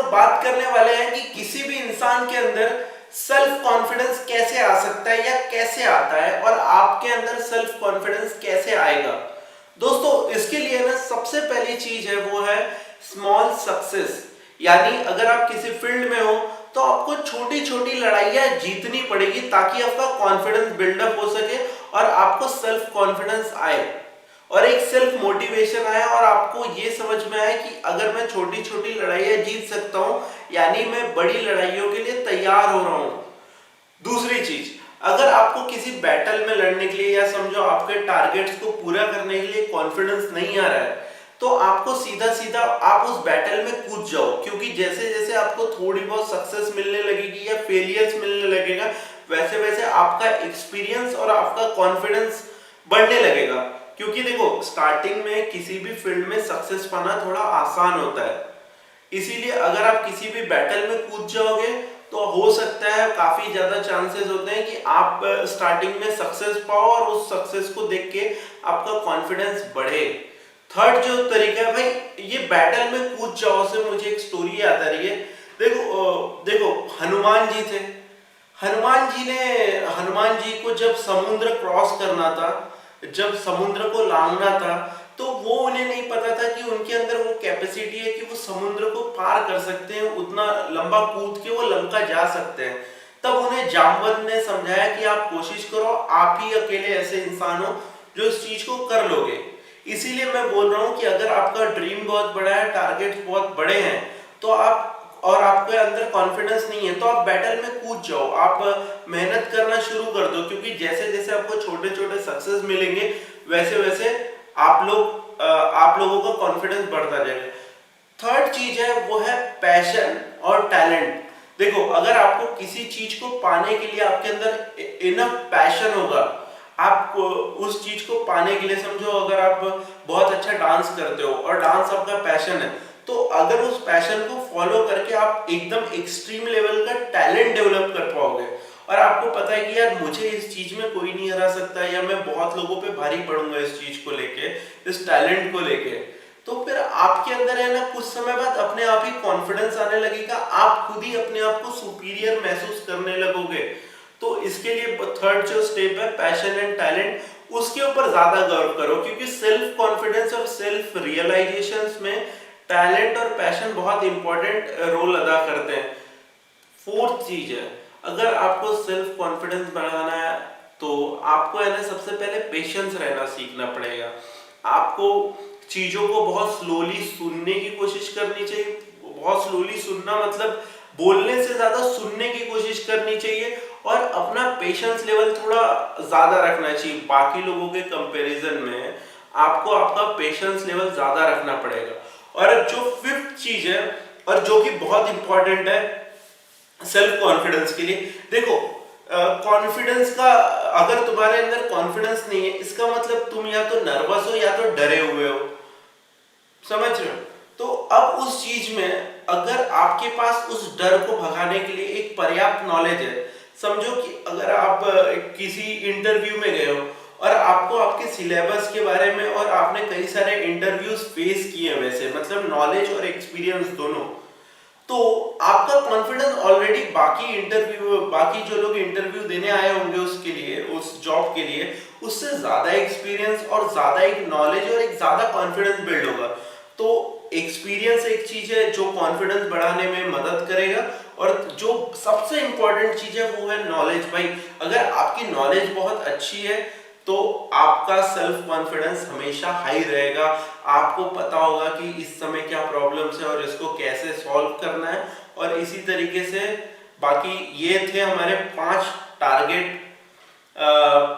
लोग बात करने वाले हैं कि किसी भी इंसान के अंदर सेल्फ कॉन्फिडेंस कैसे आ सकता है या कैसे आता है और आपके अंदर सेल्फ कॉन्फिडेंस कैसे आएगा। दोस्तों इसके लिए ना सबसे पहली चीज है वो है स्मॉल सक्सेस। यानी अगर आप किसी फील्ड में हो तो आपको छोटी छोटी लड़ाइयां जीतनी पड़ेगी ताकि आपका कॉन्फिडेंस बिल्डअप हो सके और आपको सेल्फ कॉन्फिडेंस आए और एक सेल्फ मोटिवेशन आया और आपको ये समझ में आए कि अगर मैं छोटी छोटी लड़ाइयां जीत सकता हूं यानी मैं बड़ी लड़ाइयों के लिए तैयार हो रहा हूं। दूसरी चीज, अगर आपको किसी बैटल में लड़ने के लिए या समझो आपके टारगेट्स को पूरा करने के लिए कॉन्फिडेंस नहीं आ रहा है तो आपको सीधा सीधा आप उस बैटल में कूद जाओ, क्योंकि जैसे जैसे आपको थोड़ी बहुत सक्सेस मिलने लगेगी या फेलियर्स मिलने लगेगा वैसे वैसे आपका एक्सपीरियंस और आपका कॉन्फिडेंस बढ़ने लगेगा। क्योंकि देखो स्टार्टिंग में किसी भी फील्ड में सक्सेस पाना थोड़ा आसान होता है, इसीलिए अगर आप किसी भी बैटल में कूद जाओगे तो हो सकता है काफी ज्यादा चांसेस होते हैं कि आप स्टार्टिंग में सक्सेस पाओ और उस सक्सेस को देख के आपका कॉन्फिडेंस बढ़े। थर्ड जो तरीका है भाई, ये बैटल में कूद जाओ से मुझे एक स्टोरी याद आ रही है। देखो हनुमान जी थे। हनुमान जी को जब समुद्र क्रॉस करना था, जब समुद्र को लांघना था, तो वो उन्हें नहीं पता था कि उनके अंदर वो कैपेसिटी है कि वो समुद्र को पार कर सकते हैं, उतना लंबा कूद के वो लंका जा सकते हैं। तब उन्हें जामवंत ने समझाया कि आप कोशिश करो, आप ही अकेले ऐसे इंसान हो जो इस चीज को कर लोगे। इसीलिए मैं बोल रहा हूँ कि अगर आपका ड्रीम बहुत बड़ा है, टारगेट्स बहुत बड़े हैं, तो आप और आपके अंदर कॉन्फिडेंस नहीं है तो आप बैटल में कूद जाओ, आप मेहनत करना शुरू कर दो, क्योंकि जैसे जैसे आपको छोटे छोटे सक्सेस मिलेंगे वैसे वैसे आप लोगों का कॉन्फिडेंस बढ़ता जाएगा। थर्ड चीज है वो है पैशन और टैलेंट। देखो अगर आपको किसी चीज को पाने के लिए आपके अंदर इनफ पैशन होगा, आप उस चीज को पाने के लिए समझो अगर आप बहुत अच्छा डांस करते हो और डांस आपका पैशन है, तो अगर उस पैशन को फॉलो करके आप एकदम एक्सट्रीम लेवल का टैलेंट डेवलप कर पाओगे और आपको पता है कि यार मुझे इस चीज में कोई नहीं हरा सकता या मैं बहुत लोगों पे भारी पड़ूंगा इस चीज को लेके, इस टैलेंट को लेके, तो फिर आपके अंदर है ना कुछ समय बाद अपने आप ही कॉन्फिडेंस आने लगेगा, आप खुद ही अपने आप को सुपीरियर महसूस करने लगोगे। तो इसके लिए थर्ड जो स्टेप है पैशन एंड टैलेंट, उसके ऊपर ज्यादा गौर करो, क्योंकि सेल्फ कॉन्फिडेंस और सेल्फ रियलाइजेशंस में टैलेंट और पैशन बहुत इंपॉर्टेंट रोल अदा करते हैं। फोर्थ चीज है, अगर आपको सेल्फ कॉन्फिडेंस बढ़ाना है तो आपको है ना सबसे पहले पेशेंस रहना सीखना पड़ेगा। आपको चीजों को बहुत स्लोली सुनने की कोशिश करनी चाहिए। बहुत स्लोली सुनना मतलब बोलने से ज्यादा सुनने की कोशिश करनी चाहिए और अपना पेशेंस लेवल थोड़ा ज्यादा रखना चाहिए। बाकी लोगों के कंपैरिजन में आपको आपका पेशेंस लेवल ज्यादा रखना पड़ेगा। और जो फिफ्थ चीज है और जो कि बहुत इंपॉर्टेंट है सेल्फ कॉन्फिडेंस के लिए, देखो कॉन्फिडेंस का अगर तुम्हारे अंदर कॉन्फिडेंस नहीं है इसका मतलब तुम या तो नर्वस हो या तो डरे हुए हो, समझ रहे हो। तो अब उस चीज में अगर आपके पास उस डर को भगाने के लिए एक पर्याप्त नॉलेज है, समझो कि अगर आप किसी इंटरव्यू में गए हो और आपको आपके सिलेबस के बारे में और आपने कई सारे इंटरव्यूज फेस किए हैं, वैसे मतलब नॉलेज और एक्सपीरियंस दोनों, तो आपका कॉन्फिडेंस ऑलरेडी बाकी जो लोग इंटरव्यू देने आए होंगे उसके लिए, उस जॉब के लिए, उससे ज्यादा एक्सपीरियंस और ज्यादा एक नॉलेज और एक ज्यादा कॉन्फिडेंस बिल्ड होगा। तो एक्सपीरियंस एक चीज है जो कॉन्फिडेंस बढ़ाने में मदद करेगा और जो सबसे इंपॉर्टेंट चीज है वो है नॉलेज। भाई अगर आपकी नॉलेज बहुत अच्छी है तो आपका सेल्फ कॉन्फिडेंस हमेशा हाई रहेगा। आपको पता होगा कि इस समय क्या प्रॉब्लम्स है और इसको कैसे सॉल्व करना है। और इसी तरीके से बाकी ये थे हमारे 5 टारगेट,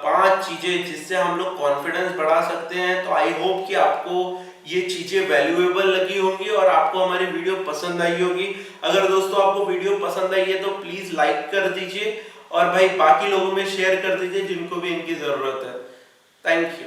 5 चीजें जिससे हम लोग कॉन्फिडेंस बढ़ा सकते हैं। तो आई होप कि आपको ये चीजें वैल्यूएबल लगी होंगी और आपको हमारी वीडियो पसंद आई होगी। अगर दोस्तों आपको वीडियो पसंद आई है तो प्लीज लाइक कर दीजिए और भाई बाकी लोगों में शेयर कर दीजिए जिनको भी इनकी जरूरत है। Thank you.